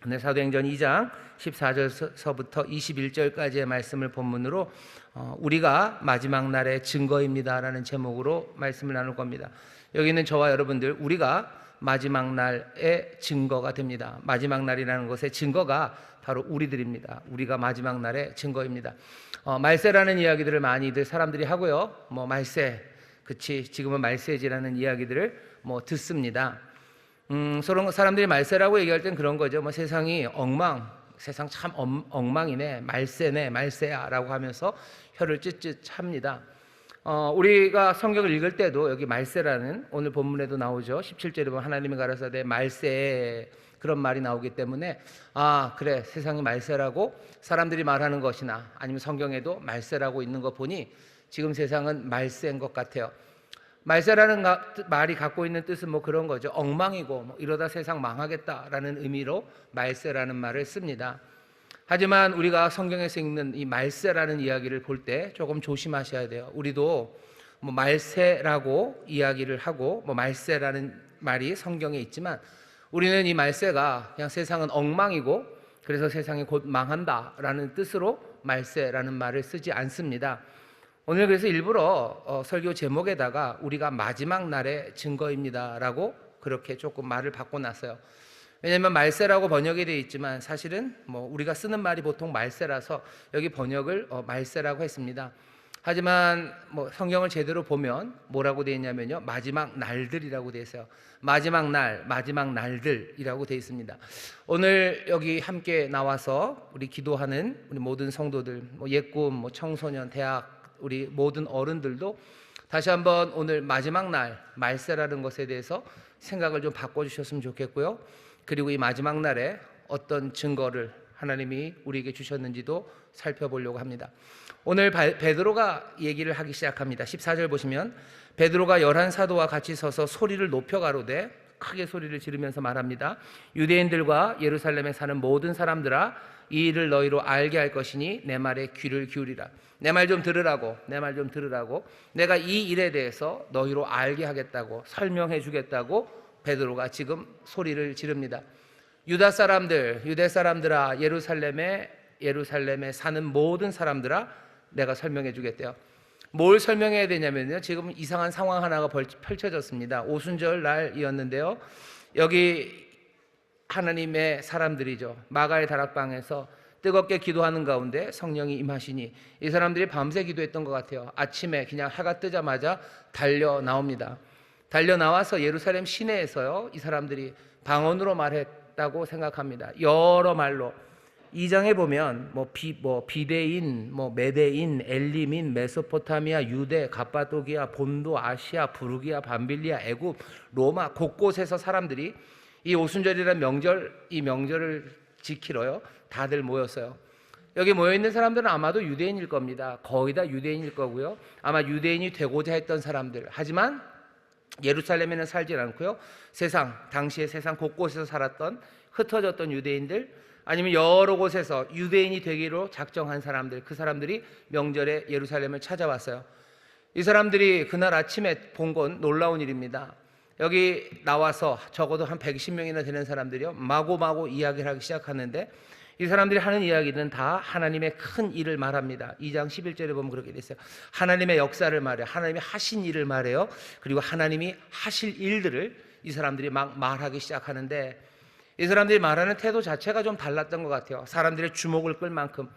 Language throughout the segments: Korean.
오늘 사도행전 2장 14절서부터 21절까지의 말씀을 본문으로 우리가 마지막 날의 증거입니다 라는 제목으로 말씀을 나눌 겁니다. 여기는 저와 여러분들 우리가 마지막 날의 증거가 됩니다. 마지막 날이라는 것의 증거가 바로 우리들입니다. 우리가 마지막 날의 증거입니다. 말세라는 이야기들을 많이들 사람들이 하고요. 말세, 그치, 지금은 말세지라는 이야기들을 듣습니다. 서로 사람들이 말세라고 얘기할 땐 그런 거죠. 세상이 세상 참 엉망이네, 말세네, 말세야 라고 하면서 혀를 찢찢 찹니다. 우리가 성경을 읽을 때도 여기 말세라는 오늘 본문에도 나오죠. 17절에 보면 하나님이 가라사대 말세, 그런 말이 나오기 때문에 그래, 세상이 말세라고 사람들이 말하는 것이나 아니면 성경에도 말세라고 있는 거 보니 지금 세상은 말세인 것 같아요. 말세라는 말이 갖고 있는 뜻은 그런 거죠. 엉망이고 이러다 세상 망하겠다라는 의미로 말세라는 말을 씁니다. 하지만 우리가 성경에서 읽는 이 말세라는 이야기를 볼 때 조금 조심하셔야 돼요. 우리도 말세라고 이야기를 하고 말세라는 말이 성경에 있지만 우리는 이 말세가 그냥 세상은 엉망이고 그래서 세상이 곧 망한다라는 뜻으로 말세라는 말을 쓰지 않습니다. 오늘 그래서 일부러 설교 제목에다가 우리가 마지막 날의 증거입니다 라고 그렇게 조금 말을 바꿔놨어요. 왜냐하면 말세라고 번역이 되어 있지만 사실은 우리가 쓰는 말이 보통 말세라서 여기 번역을 말세라고 했습니다. 하지만 성경을 제대로 보면 뭐라고 되어 있냐면요, 마지막 날들이라고 되어 있어요. 마지막 날, 마지막 날들이라고 되어 있습니다. 오늘 여기 함께 나와서 우리 기도하는 우리 모든 성도들, 옛꿈, 청소년, 대학, 우리 모든 어른들도 다시 한번 오늘 마지막 날 말세라는 것에 대해서 생각을 좀 바꿔주셨으면 좋겠고요. 그리고 이 마지막 날에 어떤 증거를 하나님이 우리에게 주셨는지도 살펴보려고 합니다. 오늘 베드로가 얘기를 하기 시작합니다. 14절 보시면 베드로가 11사도와 같이 서서 소리를 높여 가로되, 크게 소리를 지르면서 말합니다. 유대인들과 예루살렘에 사는 모든 사람들아, 이 일을 너희로 알게 할 것이니 내 말에 귀를 기울이라. 내 말 좀 들으라고, 내 말 좀 들으라고. 내가 이 일에 대해서 너희로 알게 하겠다고, 설명해 주겠다고 베드로가 지금 소리를 지릅니다. 유대 사람들아, 예루살렘에 사는 모든 사람들아, 내가 설명해 주겠대요. 뭘 설명해야 되냐면요, 지금 이상한 상황 하나가 펼쳐졌습니다. 오순절 날이었는데요, 여기 하나님의 사람들이죠. 마가의 다락방에서 뜨겁게 기도하는 가운데 성령이 임하시니 이 사람들이 밤새 기도했던 것 같아요. 아침에 그냥 해가 뜨자마자 달려 나옵니다. 달려 나와서 예루살렘 시내에서요, 이 사람들이 방언으로 말했다고 생각합니다. 여러 말로 2장에 보면 비데인, 메데인, 엘림인, 메소포타미아, 유대, 갑바도기아, 본도, 아시아, 부르기아, 밤빌리아, 애굽, 로마 곳곳에서 사람들이 이 오순절이라는 이 명절을 지키러요 다들 모였어요. 여기 모여있는 사람들은 아마도 유대인일 겁니다. 거의 다 유대인일 거고요, 아마 유대인이 되고자 했던 사람들. 하지만 예루살렘에는 살질 않고요, 당시에 세상 곳곳에서 살았던 흩어졌던 유대인들, 아니면 여러 곳에서 유대인이 되기로 작정한 사람들, 그 사람들이 명절에 예루살렘을 찾아왔어요. 이 사람들이 그날 아침에 본 건 놀라운 일입니다. 여기 나와서 적어도 한 120명이나 되는 사람들이요, 마구마구 이야기를 하기 시작하는데 이 사람들이 하는 이야기는 다 하나님의 큰 일을 말합니다. 2장 11절에 보면 그렇게 돼 있어요. 하나님의 역사를 말해요. 하나님이 하신 일을 말해요. 그리고 하나님이 하실 일들을 이 사람들이 막 말하기 시작하는데, 이 사람들이 말하는 태도 자체가 좀 달랐던 것 같아요. 사람들의 주목을 끌 만큼.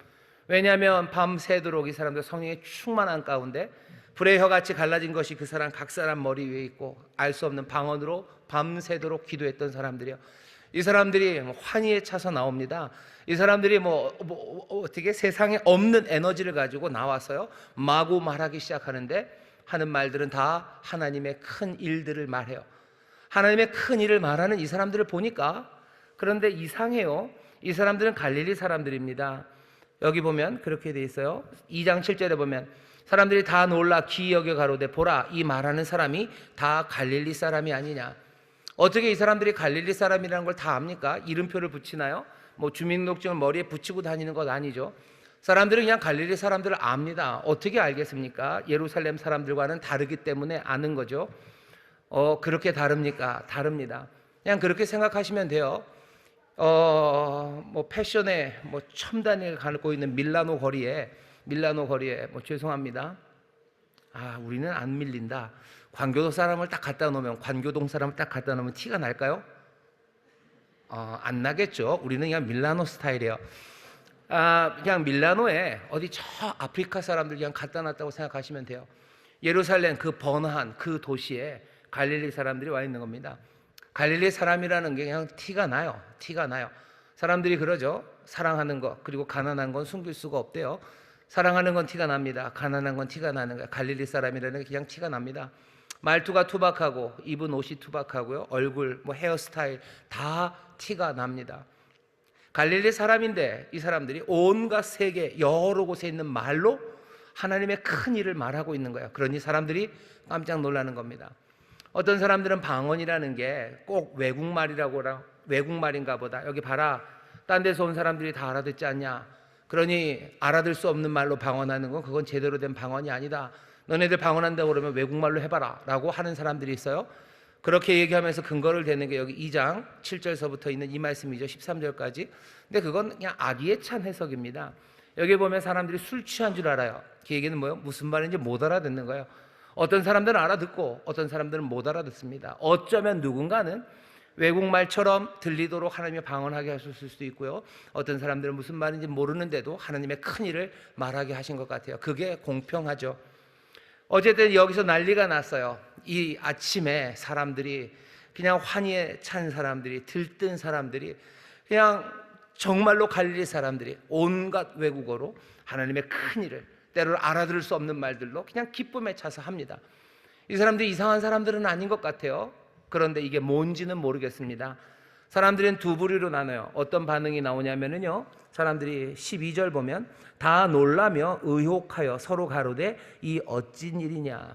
왜냐하면 밤새도록 이 사람들 성령의 충만한 가운데 불의 혀같이 갈라진 것이 각 사람 머리 위에 있고 알 수 없는 방언으로 밤새도록 기도했던 사람들이요. 이 사람들이 환희에 차서 나옵니다. 이 사람들이 어떻게 세상에 없는 에너지를 가지고 나와서요, 마구 말하기 시작하는데 하는 말들은 다 하나님의 큰 일들을 말해요. 하나님의 큰 일을 말하는 이 사람들을 보니까, 그런데 이상해요. 이 사람들은 갈릴리 사람들입니다. 여기 보면 그렇게 돼 있어요. 2장 7절에 보면 사람들이 다 놀라 기이 여겨 가로되, 보라, 이 말하는 사람이 다 갈릴리 사람이 아니냐. 어떻게 이 사람들이 갈릴리 사람이라는 걸 다 압니까? 이름표를 붙이나요? 주민등록증을 머리에 붙이고 다니는 것 아니죠. 사람들은 그냥 갈릴리 사람들을 압니다. 어떻게 알겠습니까? 예루살렘 사람들과는 다르기 때문에 아는 거죠. 그렇게 다릅니까? 다릅니다. 그냥 그렇게 생각하시면 돼요. 뭐 패션의 뭐 첨단을 갖고 있는 밀라노 거리에 뭐 죄송합니다. 우리는 안 밀린다. 관교도 사람을 딱 갖다 놓으면 관교동 사람을 딱 갖다 놓으면 티가 날까요? 안 나겠죠. 우리는 그냥 밀라노 스타일이에요. 그냥 밀라노에 어디 저 아프리카 사람들 그냥 갖다 놨다고 생각하시면 돼요. 예루살렘 그 번화한 그 도시에 갈릴리 사람들이 와 있는 겁니다. 갈릴리 사람이라는 게 그냥 티가 나요. 사람들이 그러죠. 사랑하는 것 그리고 가난한 건 숨길 수가 없대요. 사랑하는 건 티가 납니다. 가난한 건 티가 나는 거예요. 갈릴리 사람이라는 게 그냥 티가 납니다. 말투가 투박하고 입은 옷이 투박하고요. 얼굴 뭐 헤어스타일 다 티가 납니다. 갈릴리 사람인데 이 사람들이 온갖 세계 여러 곳에 있는 말로 하나님의 큰 일을 말하고 있는 거예요. 그러니 사람들이 깜짝 놀라는 겁니다. 어떤 사람들은 방언이라는 게 꼭 외국말인가 보다. 여기 봐라. 딴 데서 온 사람들이 다 알아듣지 않냐. 그러니 알아들 수 없는 말로 방언하는 건 그건 제대로 된 방언이 아니다. 너네들 방언한다고 그러면 외국말로 해봐라 라고 하는 사람들이 있어요. 그렇게 얘기하면서 근거를 대는 게 여기 2장 7절서부터 있는 이 말씀이죠. 13절까지. 근데 그건 그냥 악의에 찬 해석입니다. 여기 보면 사람들이 술 취한 줄 알아요. 그 얘기는 뭐예요? 무슨 말인지 못 알아듣는 거예요. 어떤 사람들은 알아듣고 어떤 사람들은 못 알아듣습니다. 어쩌면 누군가는 외국말처럼 들리도록 하나님이 방언하게 하셨을 수도 있고요. 어떤 사람들은 무슨 말인지 모르는데도 하나님의 큰 일을 말하게 하신 것 같아요. 그게 공평하죠. 어쨌든 여기서 난리가 났어요. 이 아침에 사람들이 그냥 환희에 찬 사람들이 들뜬 사람들이 그냥 정말로 갈릴리 사람들이 온갖 외국어로 하나님의 큰 일을 때로는 알아들을 수 없는 말들로 그냥 기쁨에 차서 합니다. 이 사람들이 이상한 사람들은 아닌 것 같아요. 그런데 이게 뭔지는 모르겠습니다. 사람들은 두 부류로 나눠요. 어떤 반응이 나오냐면요, 사람들이 12절 보면 다 놀라며 의혹하여 서로 가로되 이 어찐 일이냐,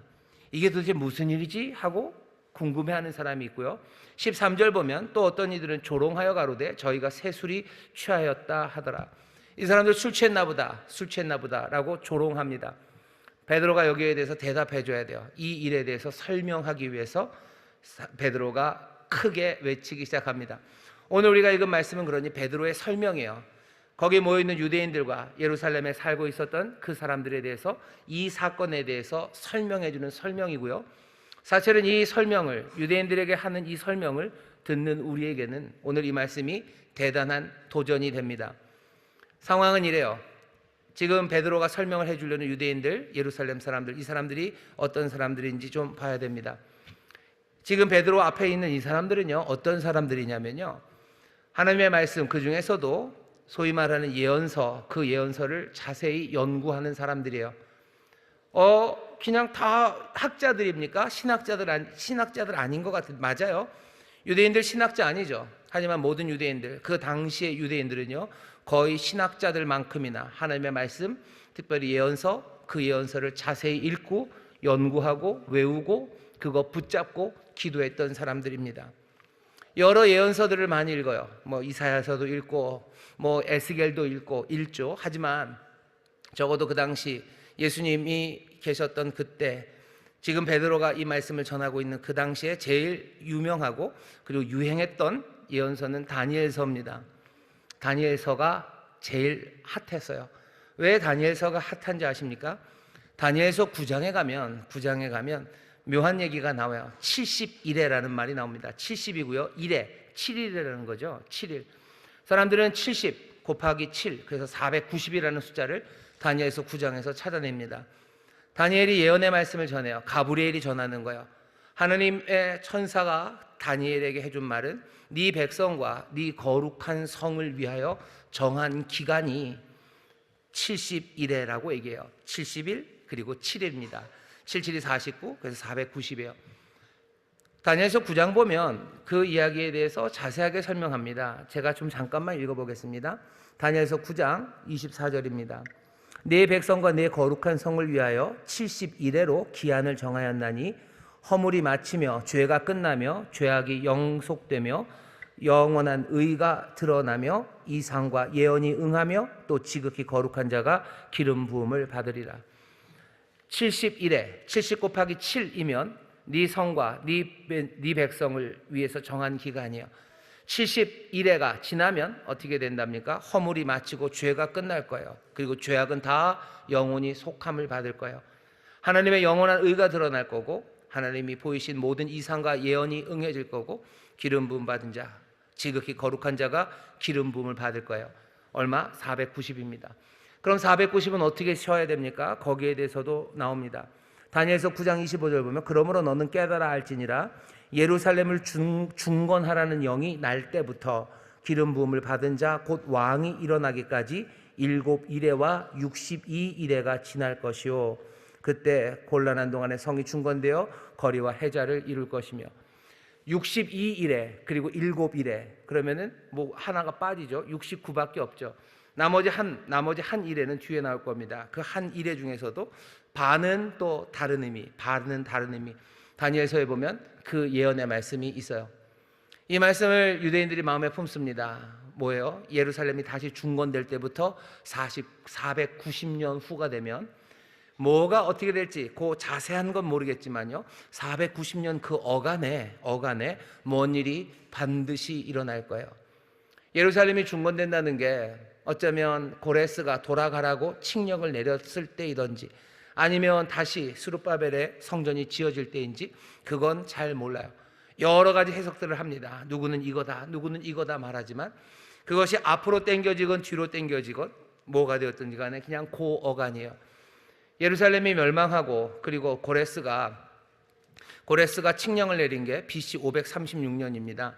이게 도대체 무슨 일이지 하고 궁금해하는 사람이 있고요. 13절 보면 또 어떤 이들은 조롱하여 가로되 저희가 새술이 취하였다 하더라. 이 사람들 술 취했나 보다 라고 조롱합니다. 베드로가 여기에 대해서 대답해 줘야 돼요. 이 일에 대해서 설명하기 위해서 베드로가 크게 외치기 시작합니다. 오늘 우리가 읽은 말씀은 그러니 베드로의 설명이에요. 거기 모여있는 유대인들과 예루살렘에 살고 있었던 그 사람들에 대해서 이 사건에 대해서 설명해 주는 설명이고요. 사실은 이 설명을, 유대인들에게 하는 이 설명을 듣는 우리에게는 오늘 이 말씀이 대단한 도전이 됩니다. 상황은 이래요. 지금 베드로가 설명을 해주려는 유대인들, 예루살렘 사람들, 이 사람들이 어떤 사람들인지 좀 봐야 됩니다. 지금 베드로 앞에 있는 이 사람들은요, 어떤 사람들이냐면요, 하나님의 말씀 그 중에서도 소위 말하는 예언서, 그 예언서를 자세히 연구하는 사람들이에요. 그냥 다 학자들입니까? 신학자들 아닌 것 같아요. 맞아요. 유대인들 신학자 아니죠. 하지만 모든 유대인들, 그 당시의 유대인들은요, 거의 신학자들만큼이나 하나님의 말씀, 특별히 예언서, 그 예언서를 자세히 읽고 연구하고 외우고 그거 붙잡고 기도했던 사람들입니다. 여러 예언서들을 많이 읽어요. 뭐 이사야서도 읽고 뭐 에스겔도 읽죠. 하지만 적어도 그 당시 예수님이 계셨던 그때, 지금 베드로가 이 말씀을 전하고 있는 그 당시에 제일 유명하고 그리고 유행했던 예언서는 다니엘서입니다. 다니엘서가 제일 핫했어요. 왜 다니엘서가 핫한지 아십니까? 다니엘서 9장에 가면 묘한 얘기가 나와요. 70일에라는 말이 나옵니다. 70이고요. 1에 7일이라는 거죠. 7일. 사람들은 70 곱하기 7, 그래서 490이라는 숫자를 다니엘서 9장에서 찾아냅니다. 다니엘이 예언의 말씀을 전해요. 가브리엘이 전하는 거예요. 하나님의 천사가 다니엘에게 해준 말은 네 백성과 네 거룩한 성을 위하여 정한 기간이 70일에라고 얘기해요. 70일 그리고 7일입니다. 77이 49, 그래서 490이에요. 다니엘서 9장 보면 그 이야기에 대해서 자세하게 설명합니다. 제가 좀 잠깐만 읽어보겠습니다. 다니엘서 9장 24절입니다. 네 백성과 네 거룩한 성을 위하여 70일에로 기한을 정하였나니 허물이 마치며 죄가 끝나며 죄악이 영속되며 영원한 의가 드러나며 이상과 예언이 응하며 또 지극히 거룩한 자가 기름 부음을 받으리라. 70일에 70 곱하기 7이면 네 성과 네 백성을 위해서 정한 기간이에요. 71회가 지나면 어떻게 된답니까? 허물이 마치고 죄가 끝날 거예요. 그리고 죄악은 다 영원히 속함을 받을 거예요. 하나님의 영원한 의가 드러날 거고, 하나님이 보이신 모든 이상과 예언이 응해질 거고, 기름 부음 받은 자, 지극히 거룩한 자가 기름 부음을 받을 거예요. 얼마? 490입니다. 그럼 490은 어떻게 쉬어야 됩니까? 거기에 대해서도 나옵니다. 다니엘서 9장 25절 보면, 그러므로 너는 깨달아 알지니라 예루살렘을 중건하라는 영이 날 때부터 기름 부음을 받은 자 곧 왕이 일어나기까지 7일에와 62일에가 지날 것이요, 그때 곤란한 동안에 성이 중건되어 거리와 해자를 이룰 것이며, 62일에 그리고 7일에 그러면은 뭐 하나가 빠지죠. 69밖에 없죠. 나머지 한 일에는 뒤에 나올 겁니다. 그 한 일에 중에서도 반은 또 다른 의미, 반은 다른 의미. 다니엘서에 보면 그 예언의 말씀이 있어요. 이 말씀을 유대인들이 마음에 품습니다. 뭐예요? 예루살렘이 다시 중건될 때부터 490년 후가 되면 뭐가 어떻게 될지 그 자세한 건 모르겠지만요, 490년 그 어간에 뭔 일이 반드시 일어날 거예요. 예루살렘이 중건된다는 게 어쩌면 고레스가 돌아가라고 칙령을 내렸을 때이든지, 아니면 다시 스룹바벨의 성전이 지어질 때인지, 그건 잘 몰라요. 여러 가지 해석들을 합니다. 누구는 이거다, 누구는 이거다 말하지만, 그것이 앞으로 당겨지건 뒤로 당겨지건 뭐가 되었든지 간에 그냥 그 어간이에요. 예루살렘이 멸망하고, 그리고 고레스가 칙령을 내린 게 BC 536년입니다.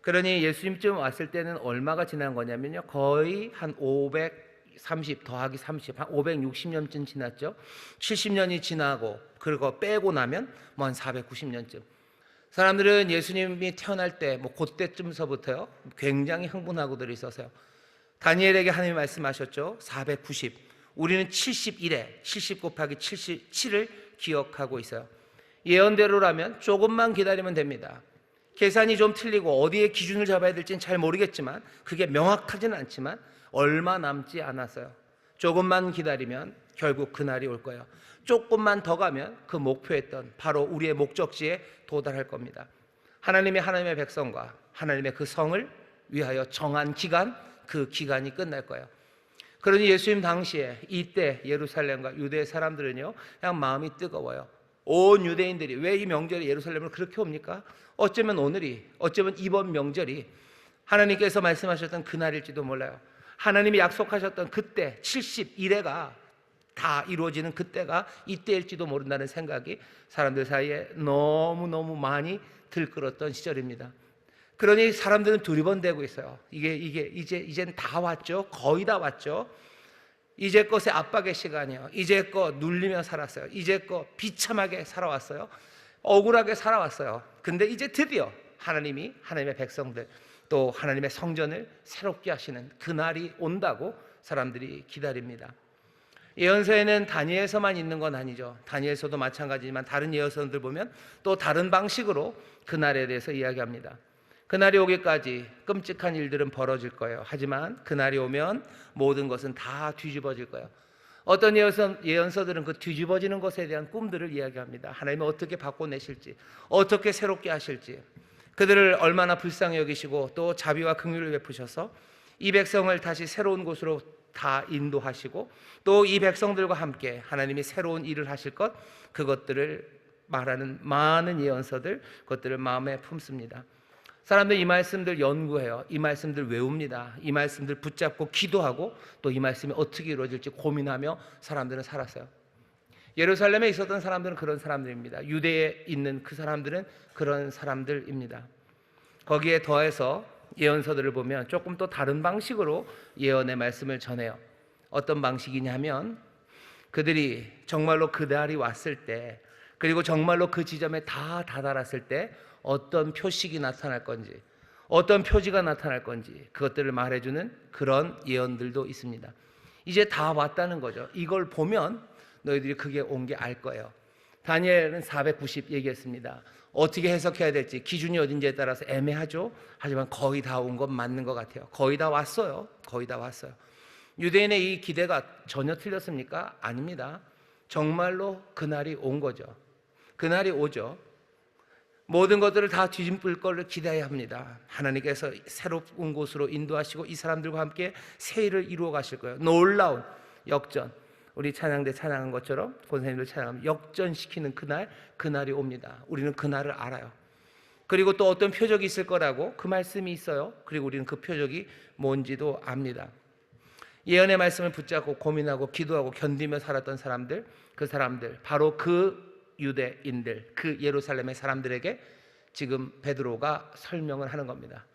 그러니 예수님쯤 왔을 때는 얼마가 지난 거냐면요, 거의 한 530 더하기 30, 한 560년쯤 지났죠. 70년이 지나고, 그리고 빼고 나면 뭐 한 490년쯤. 사람들은 예수님이 태어날 때 뭐 그때쯤서부터요 굉장히 흥분하고들 있어서요, 다니엘에게 하나님이 말씀하셨죠. 490, 우리는 71에 70 곱하기 77을 기억하고 있어요. 예언대로라면 조금만 기다리면 됩니다. 계산이 좀 틀리고 어디에 기준을 잡아야 될지는 잘 모르겠지만, 그게 명확하지는 않지만 얼마 남지 않았어요. 조금만 기다리면 결국 그날이 올 거예요. 조금만 더 가면 그 목표했던 바로 우리의 목적지에 도달할 겁니다. 하나님의 백성과 하나님의 그 성을 위하여 정한 기간, 그 기간이 끝날 거예요. 그러니 예수님 당시에 이때 예루살렘과 유대 사람들은요 그냥 마음이 뜨거워요. 온 유대인들이 왜 이 명절에 예루살렘을 그렇게 옵니까? 어쩌면 이번 명절이 하나님께서 말씀하셨던 그날일지도 몰라요. 하나님이 약속하셨던 그때 71회가 다 이루어지는 그때가 이때일지도 모른다는 생각이 사람들 사이에 너무너무 많이 들끓었던 시절입니다. 그러니 사람들은 두리번대고 있어요. 이젠 다 왔죠. 거의 다 왔죠. 이제껏의 압박의 시간이요, 이제껏 눌리며 살았어요. 이제껏 비참하게 살아왔어요. 억울하게 살아왔어요. 근데 이제 드디어 하나님의 백성들, 또 하나님의 성전을 새롭게 하시는 그날이 온다고 사람들이 기다립니다. 예언서에는 다니엘서만 있는 건 아니죠. 다니엘서도 마찬가지지만 다른 예언서들 보면 또 다른 방식으로 그날에 대해서 이야기합니다. 그날이 오기까지 끔찍한 일들은 벌어질 거예요. 하지만 그날이 오면 모든 것은 다 뒤집어질 거예요. 어떤 예언서들은 그 뒤집어지는 것에 대한 꿈들을 이야기합니다. 하나님이 어떻게 바꿔내실지, 어떻게 새롭게 하실지, 그들을 얼마나 불쌍히 여기시고 또 자비와 긍휼을 베푸셔서 이 백성을 다시 새로운 곳으로 다 인도하시고, 또 이 백성들과 함께 하나님이 새로운 일을 하실 것, 그것들을 말하는 많은 예언서들, 그것들을 마음에 품습니다. 사람들 이 말씀들 연구해요. 이 말씀들 외웁니다. 이 말씀들 붙잡고 기도하고, 또 이 말씀이 어떻게 이루어질지 고민하며 사람들은 살았어요. 예루살렘에 있었던 사람들은 그런 사람들입니다. 유대에 있는 그 사람들은 그런 사람들입니다. 거기에 더해서 예언서들을 보면 조금 또 다른 방식으로 예언의 말씀을 전해요. 어떤 방식이냐면, 그들이 정말로 그 날이 왔을 때, 그리고 정말로 그 지점에 다 다다랐을 때 어떤 표식이 나타날 건지, 어떤 표지가 나타날 건지, 그것들을 말해주는 그런 예언들도 있습니다. 이제 다 왔다는 거죠. 이걸 보면 너희들이 그게 온 게 알 거예요. 다니엘은 490 얘기했습니다. 어떻게 해석해야 될지 기준이 어딘지에 따라서 애매하죠. 하지만 거의 다 온 건 맞는 것 같아요. 거의 다 왔어요. 거의 다 왔어요. 유대인의 이 기대가 전혀 틀렸습니까? 아닙니다. 정말로 그날이 온 거죠. 그날이 오죠. 모든 것들을 다 뒤집을 것을 기대해야 합니다. 하나님께서 새로운 곳으로 인도하시고 이 사람들과 함께 새 일을 이루어 가실 거예요. 놀라운 역전, 우리 찬양대 찬양한 것처럼 권사님들 찬양하면 역전시키는 그날이 옵니다. 우리는 그날을 알아요. 그리고 또 어떤 표적이 있을 거라고 그 말씀이 있어요. 그리고 우리는 그 표적이 뭔지도 압니다. 예언의 말씀을 붙잡고 고민하고 기도하고 견디며 살았던 사람들, 그 사람들, 바로 그 유대인들, 그 예루살렘의 사람들에게 지금 베드로가 설명을 하는 겁니다.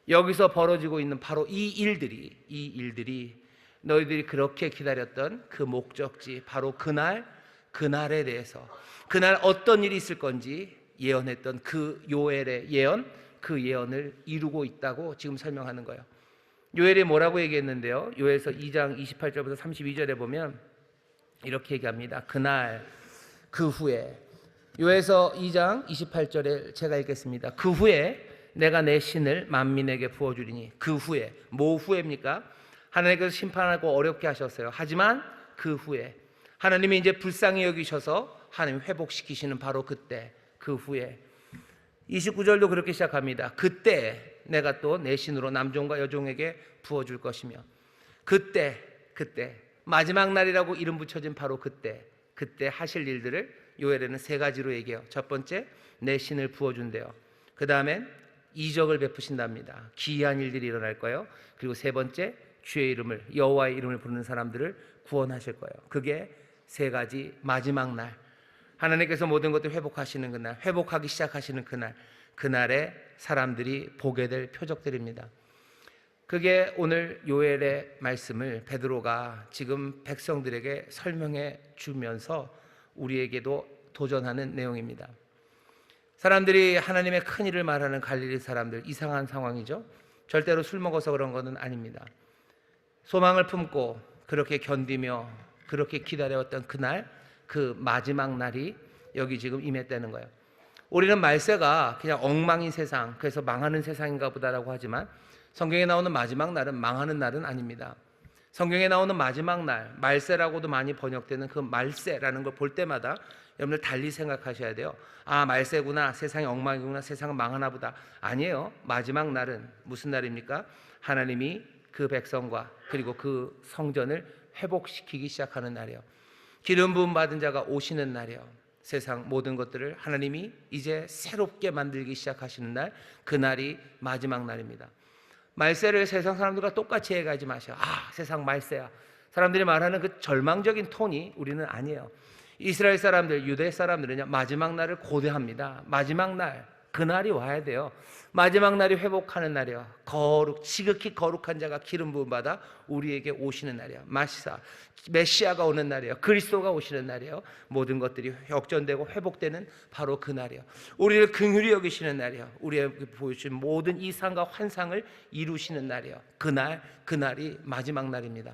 여기서 벌어지고 있는 바로 이 일들이 너희들이 그렇게 기다렸던 그 목적지, 바로 그날에 대해서, 그날 어떤 일이 있을 건지 예언했던 그 요엘의 예언, 그 예언을 이루고 있다고 지금 설명하는 거예요. 요엘이 뭐라고 얘기했는데요, 요엘서 2장 28절부터 32절에 보면 이렇게 얘기합니다. 그날, 그 후에, 요엘서 2장 28절에 제가 읽겠습니다. 그 후에 내가 내 신을 만민에게 부어주리니. 그 후에, 뭐 후에입니까? 하나님께서 심판하고 어렵게 하셨어요. 하지만 그 후에 하나님이 이제 불쌍히 여기셔서 하나님 회복시키시는 바로 그때, 그 후에 29절도 그렇게 시작합니다. 그때 내가 또 내 신으로 남종과 여종에게 부어줄 것이며. 그때 마지막 날이라고 이름 붙여진 바로 그때 하실 일들을 요엘에는 세 가지로 얘기해요. 첫 번째, 내 신을 부어준대요. 그 다음엔 이적을 베푸신답니다. 기이한 일들이 일어날 거예요. 그리고 세 번째, 주의 이름을, 여호와의 이름을 부르는 사람들을 구원하실 거예요. 그게 세 가지 마지막 날, 하나님께서 모든 것들 회복하시는 그날, 회복하기 시작하시는 그날에 사람들이 보게 될 표적들입니다. 그게 오늘 요엘의 말씀을 베드로가 지금 백성들에게 설명해 주면서 우리에게도 도전하는 내용입니다. 사람들이 하나님의 큰 일을 말하는 갈릴리 사람들, 이상한 상황이죠. 절대로 술 먹어서 그런 것은 아닙니다. 소망을 품고 그렇게 견디며 그렇게 기다려왔던 그날, 그 마지막 날이 여기 지금 임했다는 거예요. 우리는 말세가 그냥 엉망인 세상, 그래서 망하는 세상인가 보다라고 하지만 성경에 나오는 마지막 날은 망하는 날은 아닙니다. 성경에 나오는 마지막 날, 말세라고도 많이 번역되는 그 말세라는 걸 볼 때마다 여러분들 달리 생각하셔야 돼요. 아, 말세구나, 세상이 엉망이구나, 세상은 망하나 보다. 아니에요. 마지막 날은 무슨 날입니까? 하나님이 그 백성과 그리고 그 성전을 회복시키기 시작하는 날이에요. 기름 부음 받은 자가 오시는 날이에요. 세상 모든 것들을 하나님이 이제 새롭게 만들기 시작하시는 날, 그날이 마지막 날입니다. 말세를 세상 사람들과 똑같이 해가지 마셔. 아, 세상 말세야. 사람들이 말하는 그 절망적인 톤이 우리는 아니에요. 이스라엘 사람들, 유대 사람들은요, 마지막 날을 고대합니다. 마지막 날, 그날이 와야 돼요. 마지막 날이 회복하는 날이에요. 지극히 거룩한 자가 기름 부음 받아 우리에게 오시는 날이에요. 메시아가 오는 날이에요. 그리스도가 오시는 날이에요. 모든 것들이 역전되고 회복되는 바로 그 날이에요. 우리를 긍휼히 여기시는 날이에요. 우리에게 보여주신 모든 이상과 환상을 이루시는 날이에요. 그날이 마지막 날입니다.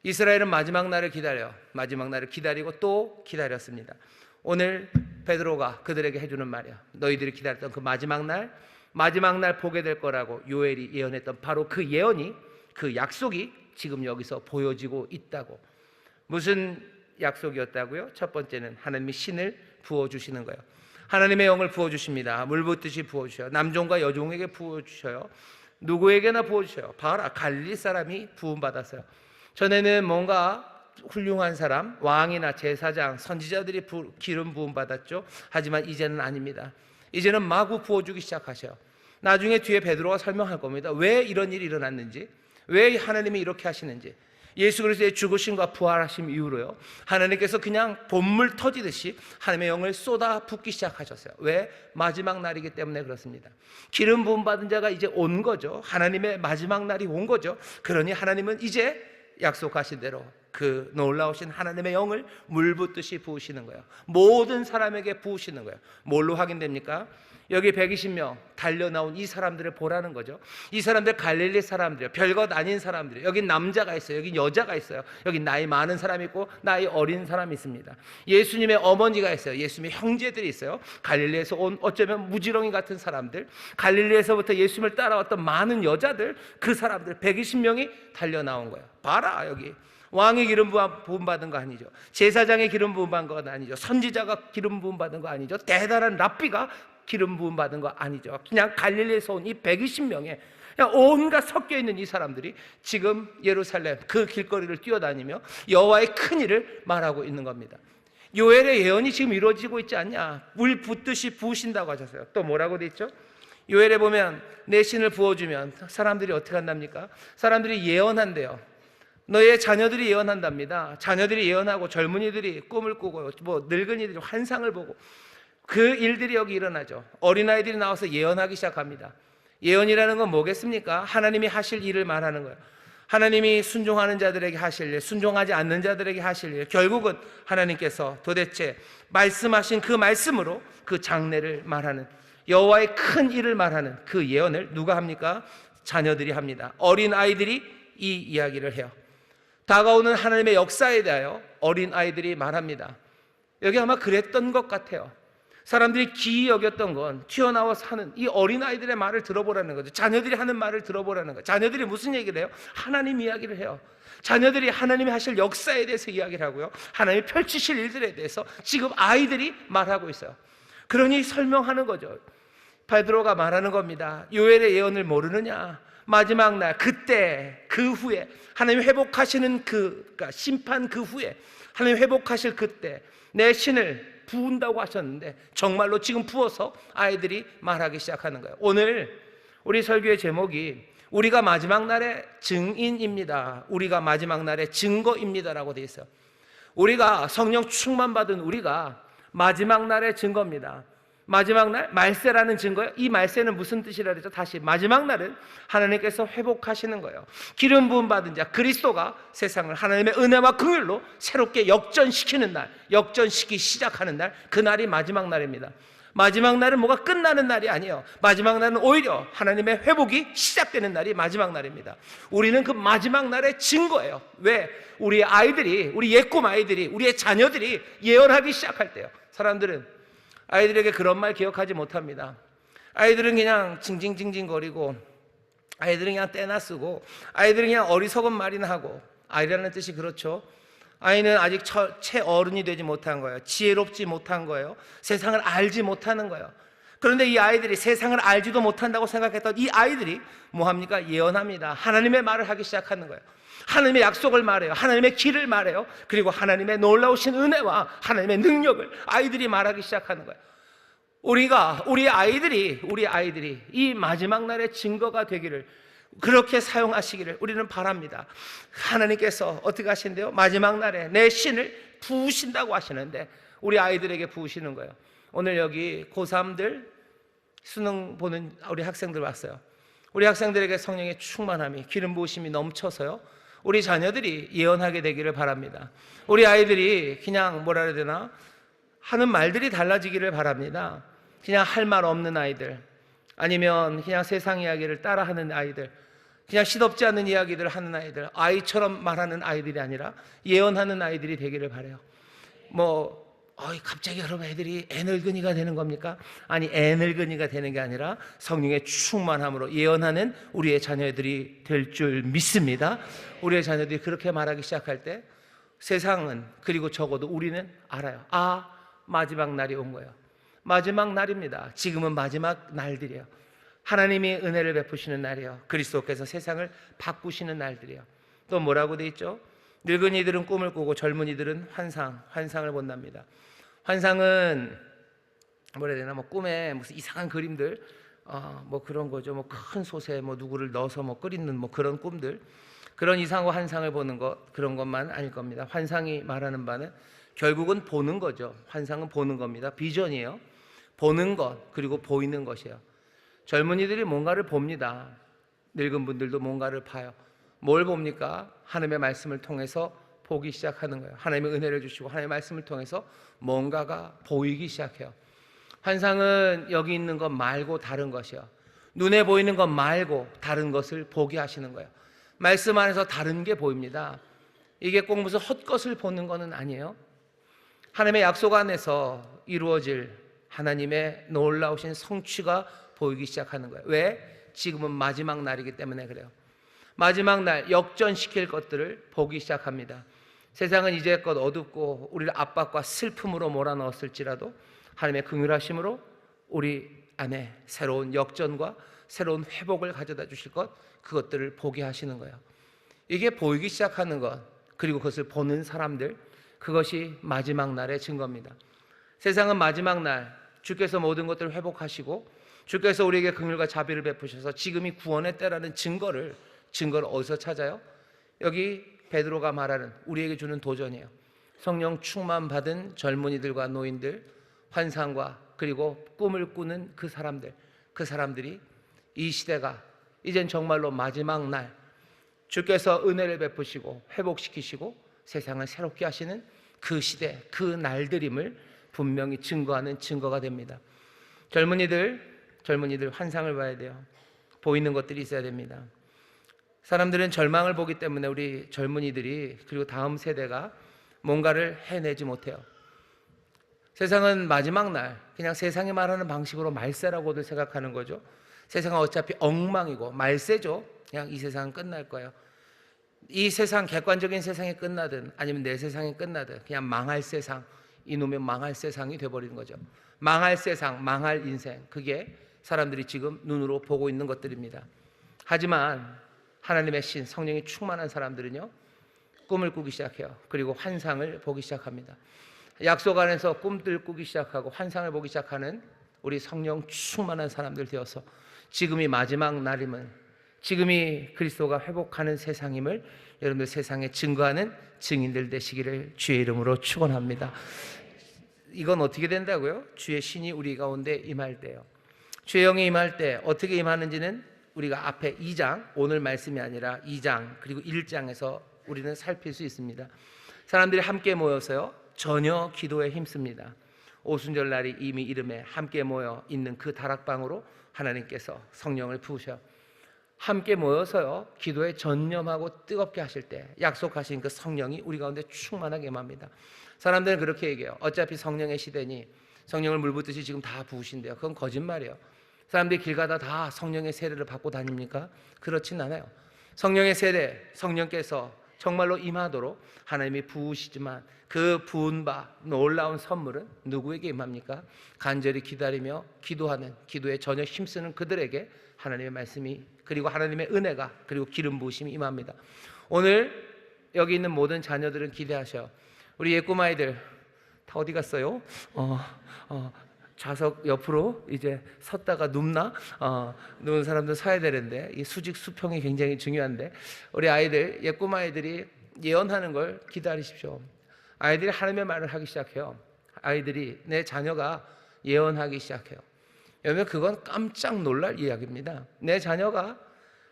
이스라엘은 마지막 날을 기다려요. 마지막 날을 기다리고 또 기다렸습니다. 오늘 베드로가 그들에게 해주는 말이야. 너희들이 기다렸던 그 마지막 날 보게 될 거라고 요엘이 예언했던 바로 그 예언이, 그 약속이 지금 여기서 보여지고 있다고. 무슨 약속이었다고요? 첫 번째는 하나님이 신을 부어주시는 거예요. 하나님의 영을 부어주십니다. 물 붓듯이 부어주셔요. 남종과 여종에게 부어주셔요. 누구에게나 부어주셔요. 봐라, 갈릴리 사람이 부음받았어요. 전에는 뭔가 훌륭한 사람, 왕이나 제사장, 선지자들이 기름 부음 받았죠. 하지만 이제는 아닙니다. 이제는 마구 부어주기 시작하셔요. 나중에 뒤에 베드로가 설명할 겁니다. 왜 이런 일이 일어났는지, 왜 하나님이 이렇게 하시는지. 예수 그리스도의 죽으심과 부활하심 이후로요, 하나님께서 그냥 봇물 터지듯이 하나님의 영을 쏟아 붓기 시작하셨어요. 왜? 마지막 날이기 때문에 그렇습니다. 기름 부음 받은 자가 이제 온 거죠. 하나님의 마지막 날이 온 거죠. 그러니 하나님은 이제 약속하신 대로 그 놀라우신 하나님의 영을 물 붓듯이 부으시는 거예요. 모든 사람에게 부으시는 거예요. 뭘로 확인됩니까? 여기 120명 달려 나온 이 사람들을 보라는 거죠. 이 사람들 갈릴리 사람들이에요. 별것 아닌 사람들이에요. 여기 남자가 있어요. 여기 여자가 있어요. 여기 나이 많은 사람이 있고 나이 어린 사람이 있습니다. 예수님의 어머니가 있어요. 예수님의 형제들이 있어요. 갈릴리에서 온 어쩌면 무지렁이 같은 사람들, 갈릴리에서부터 예수님을 따라왔던 많은 여자들, 그 사람들 120명이 달려 나온 거예요. 봐라, 여기 왕의 기름 부음 받은 거 아니죠. 제사장의 기름 부음 받은 거 아니죠. 선지자가 기름 부음 받은 거 아니죠. 대단한 랍비가 기름 부음 받은 거 아니죠. 그냥 갈릴리에서 온 이 120명의 그냥 온갖 섞여 있는 이 사람들이 지금 예루살렘 그 길거리를 뛰어다니며 여호와의 큰 일을 말하고 있는 겁니다. 요엘의 예언이 지금 이루어지고 있지 않냐? 물 붓듯이 부으신다고 하셨어요. 또 뭐라고 돼 있죠? 요엘에 보면 내 신을 부어주면 사람들이 어떻게 한답니까? 사람들이 예언한대요. 너의 자녀들이 예언한답니다. 자녀들이 예언하고 젊은이들이 꿈을 꾸고 뭐 늙은이들이 환상을 보고 그 일들이 여기 일어나죠. 어린아이들이 나와서 예언하기 시작합니다. 예언이라는 건 뭐겠습니까? 하나님이 하실 일을 말하는 거예요. 하나님이 순종하는 자들에게 하실 일, 순종하지 않는 자들에게 하실 일, 결국은 하나님께서 도대체 말씀하신 그 말씀으로 그 장래를 말하는, 여호와의 큰 일을 말하는 그 예언을 누가 합니까? 자녀들이 합니다. 어린 아이들이 이 이야기를 해요. 다가오는 하나님의 역사에 대하여 어린 아이들이 말합니다. 여기 아마 그랬던 것 같아요. 사람들이 기이 여겼던 건 튀어나와서 하는 이 어린아이들의 말을 들어보라는 거죠. 자녀들이 하는 말을 들어보라는 거죠. 자녀들이 무슨 얘기를 해요? 하나님 이야기를 해요. 자녀들이 하나님이 하실 역사에 대해서 이야기를 하고요, 하나님이 펼치실 일들에 대해서 지금 아이들이 말하고 있어요. 그러니 설명하는 거죠. 베드로가 말하는 겁니다. 요엘의 예언을 모르느냐? 마지막 날 그때 그 후에 하나님 회복하시는 그러니까 심판 그 후에 하나님 회복하실 그때 내 신을 부은다고 하셨는데 정말로 지금 부어서 아이들이 말하기 시작하는 거예요. 오늘 우리 설교의 제목이 우리가 마지막 날의 증인입니다. 우리가 마지막 날의 증거입니다라고 되어 있어요. 우리가 성령 충만받은 우리가 마지막 날의 증거입니다. 마지막 날 말세라는 증거예요. 이 말세는 무슨 뜻이라 그러죠? 다시 마지막 날은 하나님께서 회복하시는 거예요. 기름 부음 받은 자 그리스도가 세상을 하나님의 은혜와 긍휼로 새롭게 역전시키는 날, 역전시키기 시작하는 날, 그 날이 마지막 날입니다. 마지막 날은 뭐가 끝나는 날이 아니에요. 마지막 날은 오히려 하나님의 회복이 시작되는 날이 마지막 날입니다. 우리는 그 마지막 날의 증거예요. 왜? 우리 아이들이, 우리 예꿈 아이들이, 우리의 자녀들이 예언하기 시작할 때요, 사람들은 아이들에게 그런 말 기억하지 못합니다. 아이들은 그냥 징징징징거리고, 아이들은 그냥 떼나 쓰고, 아이들은 그냥 어리석은 말이나 하고. 아이라는 뜻이 그렇죠. 아이는 아직 채 어른이 되지 못한 거예요. 지혜롭지 못한 거예요. 세상을 알지 못하는 거예요. 그런데 이 아이들이 세상을 알지도 못한다고 생각했던 이 아이들이 뭐합니까? 예언합니다. 하나님의 말을 하기 시작하는 거예요. 하나님의 약속을 말해요. 하나님의 길을 말해요. 그리고 하나님의 놀라우신 은혜와 하나님의 능력을 아이들이 말하기 시작하는 거예요. 우리 아이들이 이 마지막 날의 증거가 되기를, 그렇게 사용하시기를 우리는 바랍니다. 하나님께서 어떻게 하신대요? 마지막 날에 내 신을 부으신다고 하시는데 우리 아이들에게 부으시는 거예요. 오늘 여기 고3들 수능 보는 우리 학생들 왔어요. 우리 학생들에게 성령의 충만함이, 기름 부으심이 넘쳐서요, 우리 자녀들이 예언하게 되기를 바랍니다. 우리 아이들이 그냥 뭐라 해야 되나, 하는 말들이 달라지기를 바랍니다. 그냥 할 말 없는 아이들, 아니면 그냥 세상 이야기를 따라하는 아이들, 그냥 시덥지 않은 이야기들 하는 아이들, 아이처럼 말하는 아이들이 아니라 예언하는 아이들이 되기를 바라요. 갑자기 여러분 애들이 애늙은이가 되는 겁니까? 아니, 애늙은이가 되는 게 아니라 성령의 충만함으로 예언하는 우리의 자녀들이 될 줄 믿습니다. 우리의 자녀들이 그렇게 말하기 시작할 때 세상은, 그리고 적어도 우리는 알아요. 마지막 날이 온 거예요. 마지막 날입니다. 지금은 마지막 날들이에요. 하나님이 은혜를 베푸시는 날이에요. 그리스도께서 세상을 바꾸시는 날들이에요. 또 뭐라고 돼 있죠? 늙은이들은 꿈을 꾸고 젊은이들은 환상을 본답니다. 환상은 뭐라 해야 되나, 꿈에 무슨 이상한 그림들, 그런 거죠. 큰 솥에 누구를 넣어서 끓이는 그런 꿈들, 그런 이상한 환상을 보는 것, 그런 것만 아닐 겁니다. 환상이 말하는 바는 결국은 보는 거죠. 환상은 보는 겁니다. 비전이에요. 보는 것, 그리고 보이는 것이에요. 젊은이들이 뭔가를 봅니다. 늙은 분들도 뭔가를 봐요. 뭘 봅니까? 하나님의 말씀을 통해서 보기 시작하는 거예요. 하나님의 은혜를 주시고 하나님의 말씀을 통해서 뭔가가 보이기 시작해요. 환상은 여기 있는 것 말고 다른 것이요, 눈에 보이는 것 말고 다른 것을 보게 하시는 거예요. 말씀 안에서 다른 게 보입니다. 이게 꼭 무슨 헛것을 보는 것은 아니에요. 하나님의 약속 안에서 이루어질 하나님의 놀라우신 성취가 보이기 시작하는 거예요. 왜? 지금은 마지막 날이기 때문에 그래요. 마지막 날 역전시킬 것들을 보기 시작합니다. 세상은 이제껏 어둡고 우리를 압박과 슬픔으로 몰아넣었을지라도 하나님의 긍휼하심으로 우리 안에 새로운 역전과 새로운 회복을 가져다 주실 것, 그것들을 보게 하시는 거예요. 이게 보이기 시작하는 것, 그리고 그것을 보는 사람들, 그것이 마지막 날의 증거입니다. 세상은 마지막 날 주께서 모든 것들을 회복하시고 주께서 우리에게 긍휼과 자비를 베푸셔서 지금이 구원의 때라는 증거를 어디서 찾아요? 여기 베드로가 말하는, 우리에게 주는 도전이에요. 성령 충만 받은 젊은이들과 노인들, 환상과 그리고 꿈을 꾸는 그 사람들이 이 시대가 이젠 정말로 마지막 날 주께서 은혜를 베푸시고 회복시키시고 세상을 새롭게 하시는 그 시대, 그 날들임을 분명히 증거하는 증거가 됩니다. 젊은이들 환상을 봐야 돼요. 보이는 것들이 있어야 됩니다. 사람들은 절망을 보기 때문에 우리 젊은이들이, 그리고 다음 세대가 뭔가를 해내지 못해요. 세상은 마지막 날 그냥 세상이 말하는 방식으로 말세라고들 생각하는 거죠. 세상은 어차피 엉망이고 말세죠. 그냥 이 세상은 끝날 거예요. 이 세상, 객관적인 세상이 끝나든 아니면 내 세상이 끝나든 그냥 망할 세상, 이놈의 망할 세상이 돼버리는 거죠. 망할 세상, 망할 인생, 그게 사람들이 지금 눈으로 보고 있는 것들입니다. 하지만 하나님의 신, 성령이 충만한 사람들은요, 꿈을 꾸기 시작해요. 그리고 환상을 보기 시작합니다. 약속 안에서 꿈들 꾸기 시작하고 환상을 보기 시작하는 우리 성령 충만한 사람들 되어서 지금이 마지막 날임은, 지금이 그리스도가 회복하는 세상임을 여러분들 세상에 증거하는 증인들 되시기를 주의 이름으로 축원합니다. 이건 어떻게 된다고요? 주의 신이 우리 가운데 임할 때요. 주의 영이 임할 때 어떻게 임하는지는 우리가 앞에 2장, 오늘 말씀이 아니라 2장 그리고 1장에서 우리는 살필 수 있습니다. 사람들이 함께 모여서요, 전혀 기도에 힘씁니다. 오순절 날이 이미 이름에 함께 모여 있는 그 다락방으로 하나님께서 성령을 부으셔 함께 모여서요, 기도에 전념하고 뜨겁게 하실 때 약속하신 그 성령이 우리 가운데 충만하게 임합니다. 사람들은 그렇게 얘기해요. 어차피 성령의 시대니 성령을 물 붓듯이 지금 다 부으신대요. 그건 거짓말이에요. 사람들이 길 가다 다 성령의 세례를 받고 다닙니까? 그렇진 않아요. 성령의 세례, 성령께서 정말로 임하도록 하나님이 부으시지만 그 부은 바 놀라운 선물은 누구에게 임합니까? 간절히 기다리며 기도하는, 기도에 전혀 힘쓰는 그들에게 하나님의 말씀이, 그리고 하나님의 은혜가, 그리고 기름 부으심이 임합니다. 오늘 여기 있는 모든 자녀들은 기대하셔요. 우리 예꿈아이들 다 어디 갔어요? 좌석 옆으로 이제 섰다가 눕나? 누운 사람들 서야 되는데, 이 수직 수평이 굉장히 중요한데, 우리 아이들, 예꿈아이들이 예언하는 걸 기다리십시오. 아이들이 하나님의 말을 하기 시작해요. 아이들이, 내 자녀가 예언하기 시작해요. 여러분, 그건 깜짝 놀랄 이야기입니다. 내 자녀가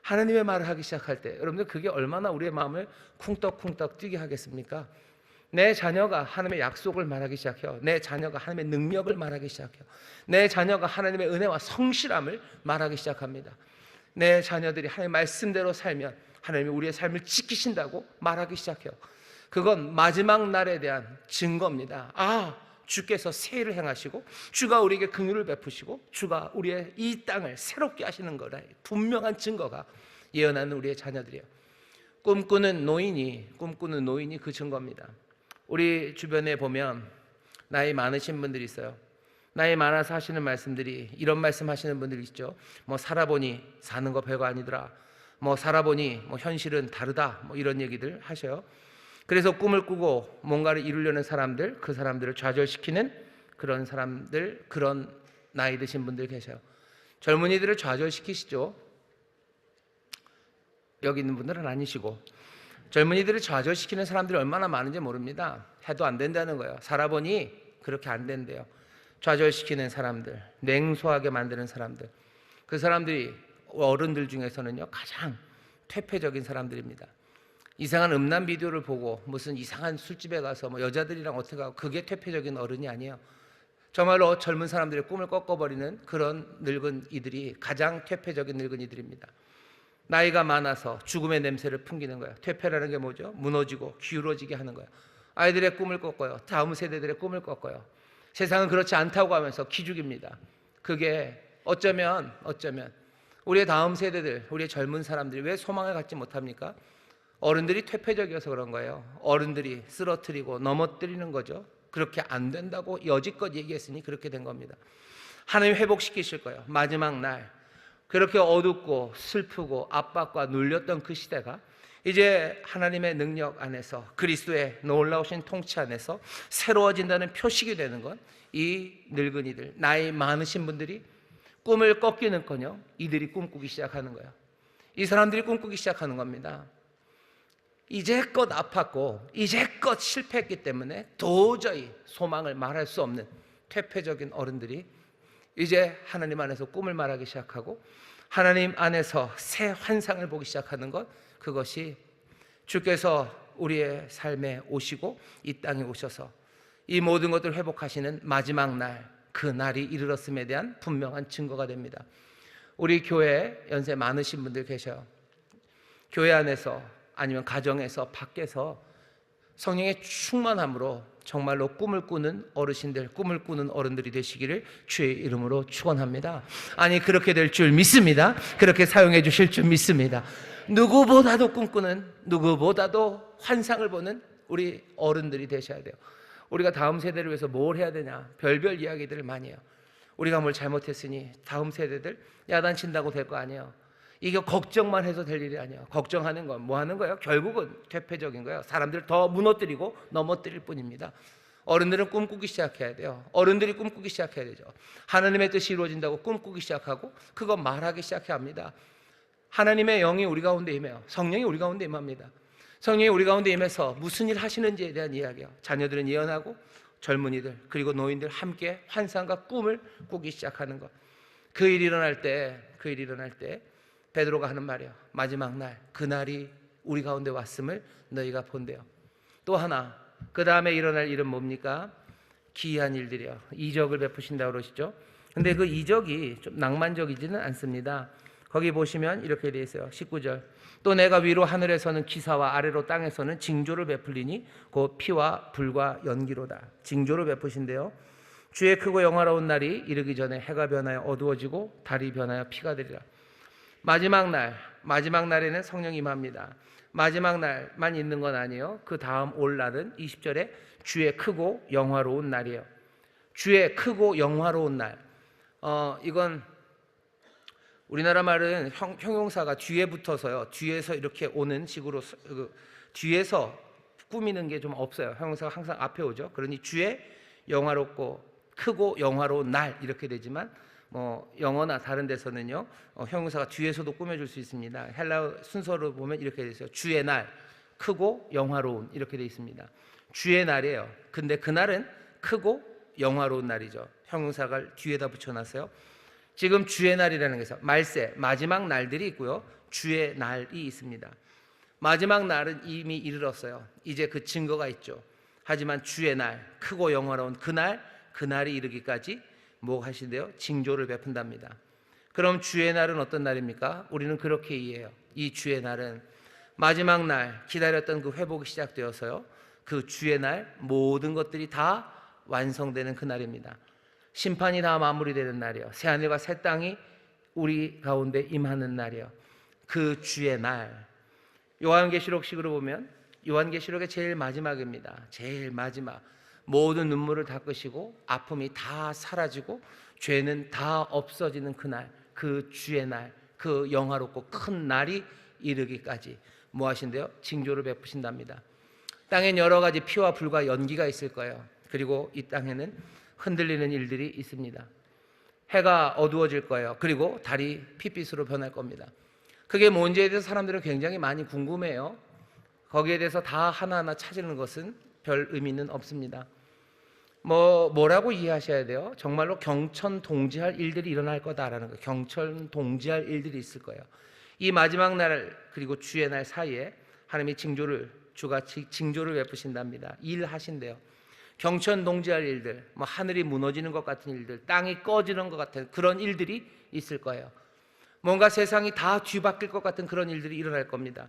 하나님의 말을 하기 시작할 때 여러분들, 그게 얼마나 우리의 마음을 쿵떡쿵떡 뛰게 하겠습니까? 내 자녀가 하나님의 약속을 말하기 시작해요. 내 자녀가 하나님의 능력을 말하기 시작해요. 내 자녀가 하나님의 은혜와 성실함을 말하기 시작합니다. 내 자녀들이 하나님의 말씀대로 살면 하나님이 우리의 삶을 지키신다고 말하기 시작해요. 그건 마지막 날에 대한 증거입니다. 주께서 세일을 행하시고 주가 우리에게 긍휼을 베푸시고 주가 우리의 이 땅을 새롭게 하시는 거라 분명한 증거가 예언하는 우리의 자녀들이에요. 꿈꾸는 노인이 그 증거입니다. 우리 주변에 보면 나이 많으신 분들이 있어요. 나이 많아서 하시는 말씀들이, 이런 말씀 하시는 분들이 있죠. 뭐 살아보니 사는 거 별거 아니더라, 뭐 살아보니 뭐 현실은 다르다, 뭐 이런 얘기들 하셔요. 그래서 꿈을 꾸고 뭔가를 이루려는 사람들, 그 사람들을 좌절시키는 그런 사람들, 그런 나이 드신 분들 계셔요. 젊은이들을 좌절시키시죠. 여기 있는 분들은 아니시고, 젊은이들을 좌절시키는 사람들이 얼마나 많은지 모릅니다. 해도 안 된다는 거예요. 살아보니 그렇게 안 된대요. 좌절시키는 사람들, 냉소하게 만드는 사람들, 그 사람들이 어른들 중에서는요, 가장 퇴폐적인 사람들입니다. 이상한 음란 비디오를 보고 무슨 이상한 술집에 가서 뭐 여자들이랑 어떻게 하고, 그게 퇴폐적인 어른이 아니에요. 정말로 젊은 사람들의 꿈을 꺾어버리는 그런 늙은이들이 가장 퇴폐적인 늙은이들입니다. 나이가 많아서 죽음의 냄새를 풍기는 거예요. 퇴폐라는 게 뭐죠? 무너지고 기울어지게 하는 거예요. 아이들의 꿈을 꺾어요. 다음 세대들의 꿈을 꺾어요. 세상은 그렇지 않다고 하면서 기죽입니다. 그게 어쩌면 우리의 다음 세대들, 우리의 젊은 사람들이 왜 소망을 갖지 못합니까? 어른들이 퇴폐적이어서 그런 거예요. 어른들이 쓰러뜨리고 넘어뜨리는 거죠. 그렇게 안 된다고 여지껏 얘기했으니 그렇게 된 겁니다. 하나님 회복시키실 거예요. 마지막 날 그렇게 어둡고 슬프고 압박과 눌렸던 그 시대가 이제 하나님의 능력 안에서 그리스도의 놀라우신 통치 안에서 새로워진다는 표식이 되는 건 이 늙은이들, 나이 많으신 분들이 꿈을 꺾기는커녕 이들이 꿈꾸기 시작하는 거예요. 이 사람들이 꿈꾸기 시작하는 겁니다. 이제껏 아팠고 이제껏 실패했기 때문에 도저히 소망을 말할 수 없는 퇴폐적인 어른들이 이제 하나님 안에서 꿈을 말하기 시작하고 하나님 안에서 새 환상을 보기 시작하는 것, 그것이 주께서 우리의 삶에 오시고 이 땅에 오셔서 이 모든 것들을 회복하시는 마지막 날, 그 날이 이르렀음에 대한 분명한 증거가 됩니다. 우리 교회에 연세 많으신 분들 계셔요. 교회 안에서 아니면 가정에서 밖에서 성령의 충만함으로 정말로 꿈을 꾸는 어르신들, 꿈을 꾸는 어른들이 되시기를 주의 이름으로 축원합니다. 아니, 그렇게 될 줄 믿습니다. 그렇게 사용해 주실 줄 믿습니다. 누구보다도 꿈꾸는, 누구보다도 환상을 보는 우리 어른들이 되셔야 돼요. 우리가 다음 세대를 위해서 뭘 해야 되냐, 별별 이야기들을 많이 해요. 우리가 뭘 잘못했으니 다음 세대들 야단친다고 될 거 아니에요. 이게 걱정만 해서 될 일이 아니에요. 걱정하는 건 뭐 하는 거예요? 결국은 퇴폐적인 거예요. 사람들을 더 무너뜨리고 넘어뜨릴 뿐입니다. 어른들은 꿈꾸기 시작해야 돼요. 어른들이 꿈꾸기 시작해야 되죠. 하나님의 뜻이 이루어진다고 꿈꾸기 시작하고 그거 말하기 시작해야 합니다. 하나님의 영이 우리 가운데 임해요. 성령이 우리 가운데 임합니다. 성령이 우리 가운데 임해서 무슨 일 하시는지에 대한 이야기요. 자녀들은 예언하고 젊은이들 그리고 노인들 함께 환상과 꿈을 꾸기 시작하는 것. 그 일이 일어날 때 베드로가 하는 말이에요. 마지막 날, 그날이 우리 가운데 왔음을 너희가 본대요. 또 하나, 그 다음에 일어날 일은 뭡니까? 기이한 일들이요. 이적을 베푸신다고 그러시죠. 근데 그 이적이 좀 낭만적이지는 않습니다. 거기 보시면 이렇게 되어 있어요. 19절. 또 내가 위로 하늘에서는 기사와 아래로 땅에서는 징조를 베풀리니 곧 피와 불과 연기로다. 징조를 베푸신대요. 주의 크고 영화로운 날이 이르기 전에 해가 변하여 어두워지고 달이 변하여 피가 되리라. 마지막 날에는 성령이 임합니다. 마지막 날만 있는 건 아니에요. 그 다음 올 날은 20절에 주의 크고 영화로운 날이에요. 주의 크고 영화로운 날. 이건 우리나라 말은 형용사가 뒤에 붙어서요. 뒤에서 이렇게 오는 식으로 뒤에서 꾸미는 게 좀 없어요. 형용사가 항상 앞에 오죠. 그러니 주의 영화롭고 크고 영화로운 날 이렇게 되지만 영어나 다른 데서는요 형용사가 뒤에서도 꾸며줄 수 있습니다. 헬라어 순서로 보면 이렇게 돼 있어요. 주의 날, 크고 영화로운 이렇게 돼 있습니다. 주의 날이에요. 근데 그날은 크고 영화로운 날이죠. 형용사가 뒤에다 붙여놨어요. 지금 주의 날이라는 것에서 말세, 마지막 날들이 있고요. 주의 날이 있습니다. 마지막 날은 이미 이르렀어요. 이제 그 증거가 있죠. 하지만 주의 날, 크고 영화로운 그날이 이르기까지 뭐 하신대요? 징조를 베푼답니다. 그럼 주의 날은 어떤 날입니까? 우리는 그렇게 이해해요. 이 주의 날은 마지막 날 기다렸던 그 회복이 시작되어서요. 그 주의 날 모든 것들이 다 완성되는 그 날입니다. 심판이 다 마무리되는 날이요. 새하늘과 새 땅이 우리 가운데 임하는 날이요. 그 주의 날. 요한계시록식으로 보면 요한계시록의 제일 마지막입니다. 제일 마지막. 모든 눈물을 닦으시고 아픔이 다 사라지고 죄는 다 없어지는 그날, 그 주의 날, 그 영화롭고 큰 날이 이르기까지 뭐 하신대요? 징조를 베푸신답니다. 땅엔 여러 가지 피와 불과 연기가 있을 거예요. 그리고 이 땅에는 흔들리는 일들이 있습니다. 해가 어두워질 거예요. 그리고 달이 핏빛으로 변할 겁니다. 그게 뭔지에 대해서 사람들은 굉장히 많이 궁금해요. 거기에 대해서 다 하나하나 찾는 것은 별 의미는 없습니다. 뭐라고 이해하셔야 돼요? 정말로 경천동지할 일들이 일어날 거다라는 거예요. 경천동지할 일들이 있을 거예요. 이 마지막 날 그리고 주의 날 사이에 하나님이 주가 징조를 베푸신답니다. 일하신대요. 경천동지할 일들, 하늘이 무너지는 것 같은 일들, 땅이 꺼지는 것 같은 그런 일들이 있을 거예요. 뭔가 세상이 다 뒤바뀔 것 같은 그런 일들이 일어날 겁니다.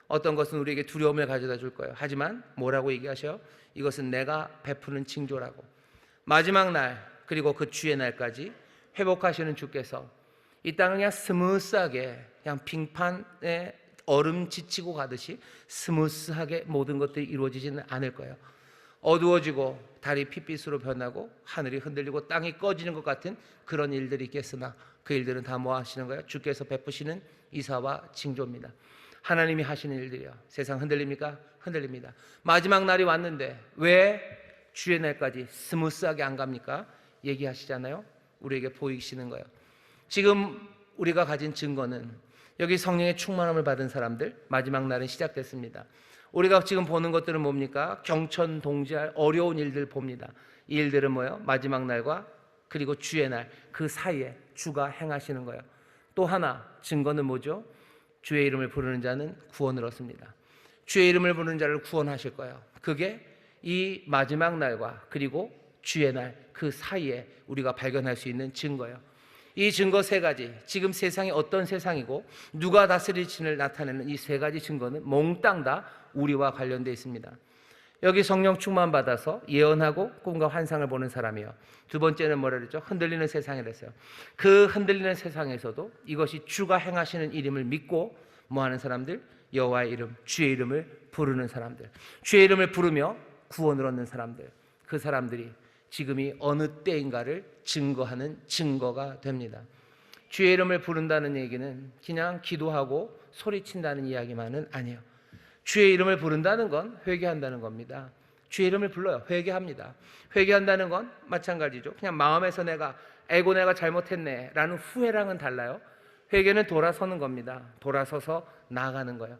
어떤 것은 우리에게 두려움을 가져다 줄 거예요. 하지만 뭐라고 얘기하셔요? 이것은 내가 베푸는 징조라고. 마지막 날 그리고 그 주의 날까지 회복하시는 주께서 이 땅을 그냥 스무스하게 그냥 빙판에 얼음 지치고 가듯이 스무스하게 모든 것들이 이루어지지는 않을 거예요. 어두워지고 달이 핏빛으로 변하고 하늘이 흔들리고 땅이 꺼지는 것 같은 그런 일들이 있겠으나 그 일들은 다 뭐 하시는 거예요? 주께서 베푸시는 이사와 징조입니다. 하나님이 하시는 일들이요. 세상 흔들립니까? 흔들립니다. 마지막 날이 왔는데 왜 주의 날까지 스무스하게 안 갑니까? 얘기하시잖아요. 우리에게 보이시는 거예요. 지금 우리가 가진 증거는 여기 성령의 충만함을 받은 사람들, 마지막 날은 시작됐습니다. 우리가 지금 보는 것들은 뭡니까? 경천동지할 어려운 일들 봅니다. 이 일들은 뭐예요? 마지막 날과 그리고 주의 날 그 사이에 주가 행하시는 거예요. 또 하나 증거는 뭐죠? 주의 이름을 부르는 자는 구원을 얻습니다. 주의 이름을 부르는 자를 구원하실 거예요. 그게 이 마지막 날과 그리고 주의 날 그 사이에 우리가 발견할 수 있는 증거예요. 이 증거 세 가지, 지금 세상이 어떤 세상이고 누가 다스릴지를 나타내는 이 세 가지 증거는 몽땅 다 우리와 관련되어 있습니다. 여기 성령 충만 받아서 예언하고 꿈과 환상을 보는 사람이요. 두 번째는 뭐라 그랬죠? 흔들리는 세상이랬어요. 그 흔들리는 세상에서도 이것이 주가 행하시는 일임을 믿고 뭐 하는 사람들? 여호와의 이름, 주의 이름을 부르는 사람들. 주의 이름을 부르며 구원을 얻는 사람들. 그 사람들이 지금이 어느 때인가를 증거하는 증거가 됩니다. 주의 이름을 부른다는 얘기는 그냥 기도하고 소리친다는 이야기만은 아니에요. 주의 이름을 부른다는 건 회개한다는 겁니다. 주의 이름을 불러요. 회개합니다. 회개한다는 건 마찬가지죠. 그냥 마음에서 내가 잘못했네 라는 후회랑은 달라요. 회개는 돌아서는 겁니다. 돌아서서 나아가는 거예요.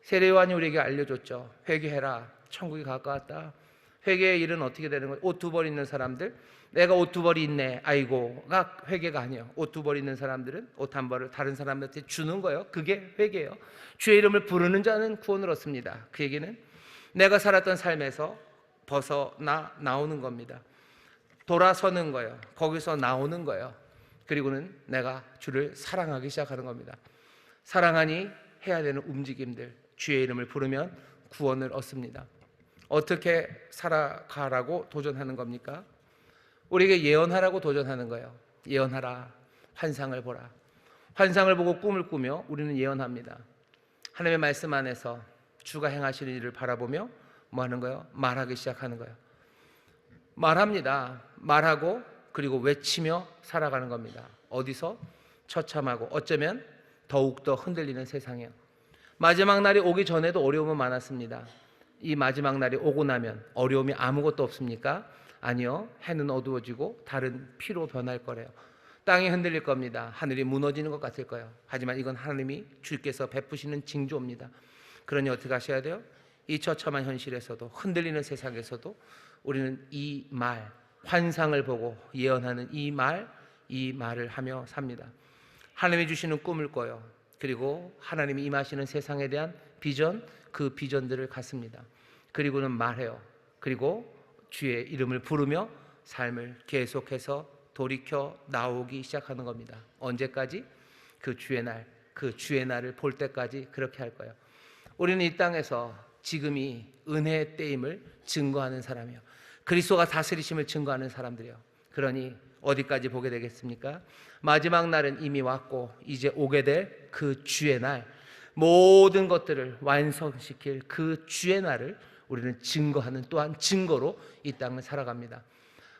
세례요한이 우리에게 알려줬죠. 회개해라. 천국이 가까웠다. 회개의 일은 어떻게 되는 거예요? 옷 두 벌 있는 사람들, 내가 옷 두 벌이 있네, 아이고가 회개가 아니에요. 옷 두 벌 있는 사람들은 옷 한 벌을 다른 사람한테 주는 거예요. 그게 회개예요. 주의 이름을 부르는 자는 구원을 얻습니다. 그 얘기는 내가 살았던 삶에서 벗어나 나오는 겁니다. 돌아서는 거예요. 거기서 나오는 거예요. 그리고는 내가 주를 사랑하기 시작하는 겁니다. 사랑하니 해야 되는 움직임들, 주의 이름을 부르면 구원을 얻습니다. 어떻게 살아가라고 도전하는 겁니까? 우리에게 예언하라고 도전하는 거예요. 예언하라. 환상을 보라. 환상을 보고 꿈을 꾸며 우리는 예언합니다. 하나님의 말씀 안에서 주가 행하시는 일을 바라보며 뭐 하는 거예요? 말하기 시작하는 거예요. 말합니다. 말하고 그리고 외치며 살아가는 겁니다. 어디서? 처참하고 어쩌면 더욱더 흔들리는 세상이에요. 마지막 날이 오기 전에도 어려움은 많았습니다. 이 마지막 날이 오고 나면 어려움이 아무것도 없습니까? 아니요. 해는 어두워지고 달은 피로 변할 거래요. 땅이 흔들릴 겁니다. 하늘이 무너지는 것 같을 거예요. 하지만 이건 하나님이 주께서 베푸시는 징조입니다. 그러니 어떻게 하셔야 돼요? 이 처참한 현실에서도 흔들리는 세상에서도 우리는 이 말, 환상을 보고 예언하는 이 말을 하며 삽니다. 하나님이 주시는 꿈을 꿔요. 그리고 하나님이 임하시는 세상에 대한 비전, 그 비전들을 갖습니다. 그리고는 말해요. 그리고 주의 이름을 부르며 삶을 계속해서 돌이켜 나오기 시작하는 겁니다. 언제까지? 그 주의 날을 볼 때까지 그렇게 할 거예요. 우리는 이 땅에서 지금이 은혜의 때임을 증거하는 사람이에요. 그리스도가 다스리심을 증거하는 사람들이에요. 그러니 어디까지 보게 되겠습니까? 마지막 날은 이미 왔고 이제 오게 될 그 주의 날, 모든 것들을 완성시킬 그 주의 날을 우리는 증거하는 또한 증거로 이 땅을 살아갑니다.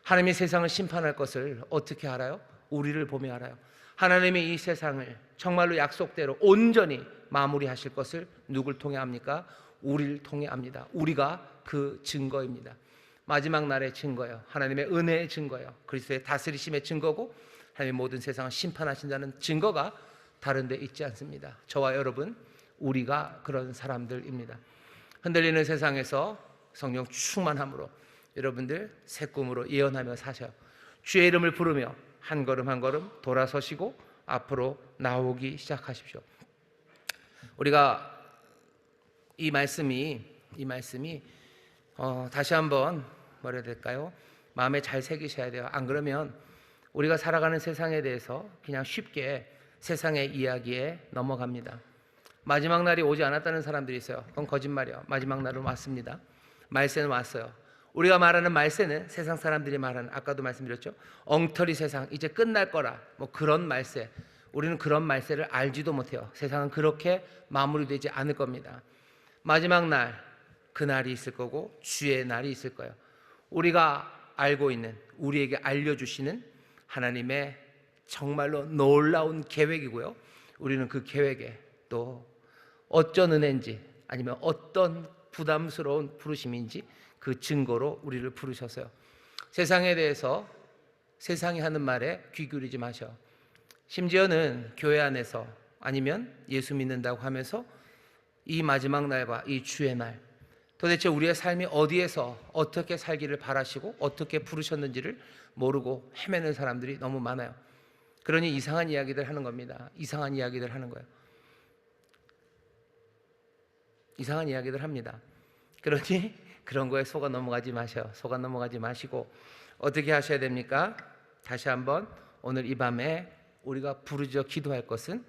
하나님이 세상을 심판할 것을 어떻게 알아요? 우리를 보며 알아요. 하나님이 이 세상을 정말로 약속대로 온전히 마무리하실 것을 누굴 통해 합니까? 우리를 통해 합니다. 우리가 그 증거입니다. 마지막 날의 증거예요. 하나님의 은혜의 증거예요. 그리스도의 다스리심의 증거고 하나님의 모든 세상을 심판하신다는 증거가 다른 데 있지 않습니다. 저와 여러분, 우리가 그런 사람들입니다. 흔들리는 세상에서 성령 충만함으로 여러분들 새 꿈으로 예언하며 사셔. 주의 이름을 부르며 한 걸음 한 걸음 돌아서시고 앞으로 나오기 시작하십시오. 우리가 이 말씀이 다시 한번 뭐라 해야 될까요? 마음에 잘 새기셔야 돼요. 안 그러면 우리가 살아가는 세상에 대해서 그냥 쉽게 세상의 이야기에 넘어갑니다. 마지막 날이 오지 않았다는 사람들이 있어요. 그건 거짓말이에요. 마지막 날은 왔습니다. 말세는 왔어요. 우리가 말하는 말세는 세상 사람들이 말하는, 아까도 말씀드렸죠, 엉터리 세상, 이제 끝날 거라, 뭐 그런 말세. 우리는 그런 말세를 알지도 못해요. 세상은 그렇게 마무리되지 않을 겁니다. 마지막 날, 그날이 있을 거고 주의 날이 있을 거예요. 우리가 알고 있는, 우리에게 알려주시는 하나님의 정말로 놀라운 계획이고요. 우리는 그 계획에 또 어쩐 은혜인지 아니면 어떤 부담스러운 부르심인지 그 증거로 우리를 부르셔서요. 세상에 대해서 세상이 하는 말에 귀 기울이지 마셔. 심지어는 교회 안에서 아니면 예수 믿는다고 하면서 이 마지막 날과 이 주의 날, 도대체 우리의 삶이 어디에서 어떻게 살기를 바라시고 어떻게 부르셨는지를 모르고 헤매는 사람들이 너무 많아요. 그러니 이상한 이야기들 하는 겁니다. 이상한 이야기들 하는 거예요. 이상한 이야기들 합니다. 그러니 그런 거에 속아 넘어가지 마셔. 속아 넘어가지 마시고 어떻게 하셔야 됩니까? 다시 한번 오늘 이 밤에 우리가 부르짖어 기도할 것은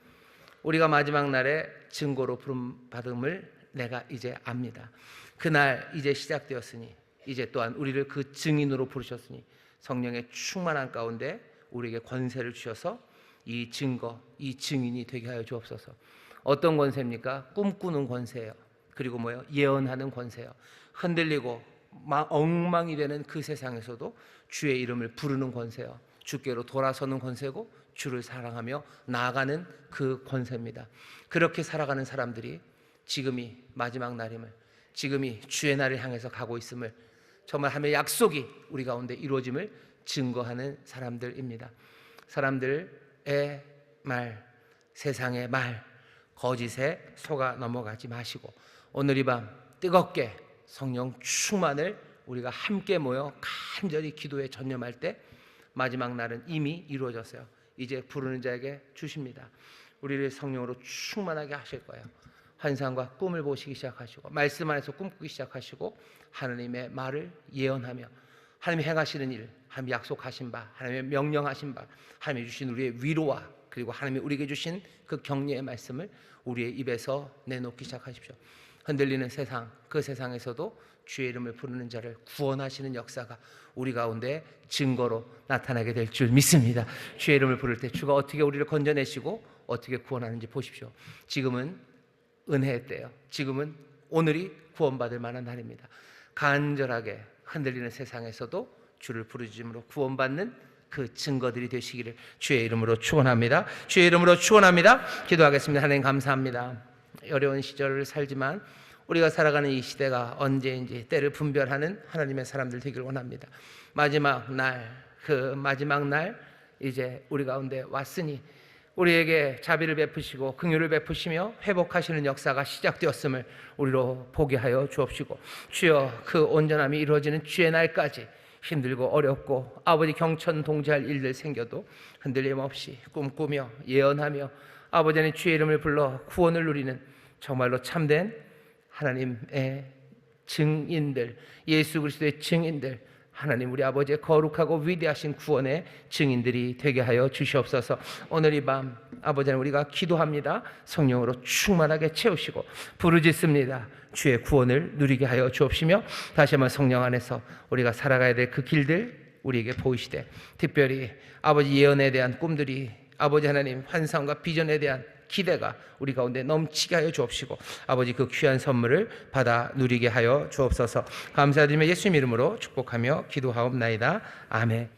우리가 마지막 날에 증거로 부름 받음을 내가 이제 압니다. 그날 이제 시작되었으니 이제 또한 우리를 그 증인으로 부르셨으니 성령의 충만한 가운데 우리에게 권세를 주셔서 이 증거, 이 증인이 되게 하여 주옵소서. 어떤 권세입니까? 꿈꾸는 권세예요. 그리고 뭐예요? 예언하는 권세예요. 흔들리고 엉망이 되는 그 세상에서도 주의 이름을 부르는 권세예요. 주께로 돌아서는 권세고 주를 사랑하며 나아가는 그 권세입니다. 그렇게 살아가는 사람들이 지금이 마지막 날임을, 지금이 주의 날을 향해서 가고 있음을, 정말 하나님의 약속이 우리 가운데 이루어짐을 증거하는 사람들입니다. 사람들의 말, 세상의 말, 거짓에 속아 넘어가지 마시고 오늘 이 밤 뜨겁게 성령 충만을 우리가 함께 모여 간절히 기도에 전념할 때 마지막 날은 이미 이루어졌어요. 이제 부르는 자에게 주십니다. 우리를 성령으로 충만하게 하실 거예요. 환상과 꿈을 보시기 시작하시고 말씀 안에서 꿈꾸기 시작하시고 하나님의 말을 예언하며 하나님이 행하시는 일, 하나님이 약속하신 바, 하나님의 명령하신 바, 하나님이 주신 우리의 위로와 그리고 하나님이 우리에게 주신 그 격려의 말씀을 우리의 입에서 내놓기 시작하십시오. 흔들리는 세상, 그 세상에서도 주의 이름을 부르는 자를 구원하시는 역사가 우리 가운데 증거로 나타나게 될 줄 믿습니다. 주의 이름을 부를 때 주가 어떻게 우리를 건져내시고 어떻게 구원하는지 보십시오. 지금은 은혜의 때요. 지금은 오늘이 구원받을 만한 날입니다. 간절하게 흔들리는 세상에서도 주를 부르짖음으로 구원받는 그 증거들이 되시기를 주의 이름으로 축원합니다. 주의 이름으로 축원합니다. 기도하겠습니다. 하나님 감사합니다. 어려운 시절을 살지만 우리가 살아가는 이 시대가 언제인지 때를 분별하는 하나님의 사람들 되기를 원합니다. 마지막 날, 그 마지막 날 이제 우리 가운데 왔으니 우리에게 자비를 베푸시고 긍휼을 베푸시며 회복하시는 역사가 시작되었음을 우리로 보게 하여 주옵시고 주여 그 온전함이 이루어지는 주의 날까지 힘들고 어렵고 아버지 경천동지할 일들 생겨도 흔들림 없이 꿈꾸며 예언하며 아버지는 주의 이름을 불러 구원을 누리는 정말로 참된 하나님의 증인들, 예수 그리스도의 증인들, 하나님 우리 아버지의 거룩하고 위대하신 구원의 증인들이 되게 하여 주시옵소서. 오늘 이 밤 아버지는 우리가 기도합니다. 성령으로 충만하게 채우시고 부르짖습니다. 주의 구원을 누리게 하여 주옵시며 다시 한번 성령 안에서 우리가 살아가야 될 그 길들 우리에게 보이시되 특별히 아버지 예언에 대한 꿈들이 아버지 하나님 환상과 비전에 대한 기대가 우리 가운데 넘치게 하여 주옵시고 아버지 그 귀한 선물을 받아 누리게 하여 주옵소서. 감사드리며 예수님 이름으로 축복하며 기도하옵나이다. 아멘.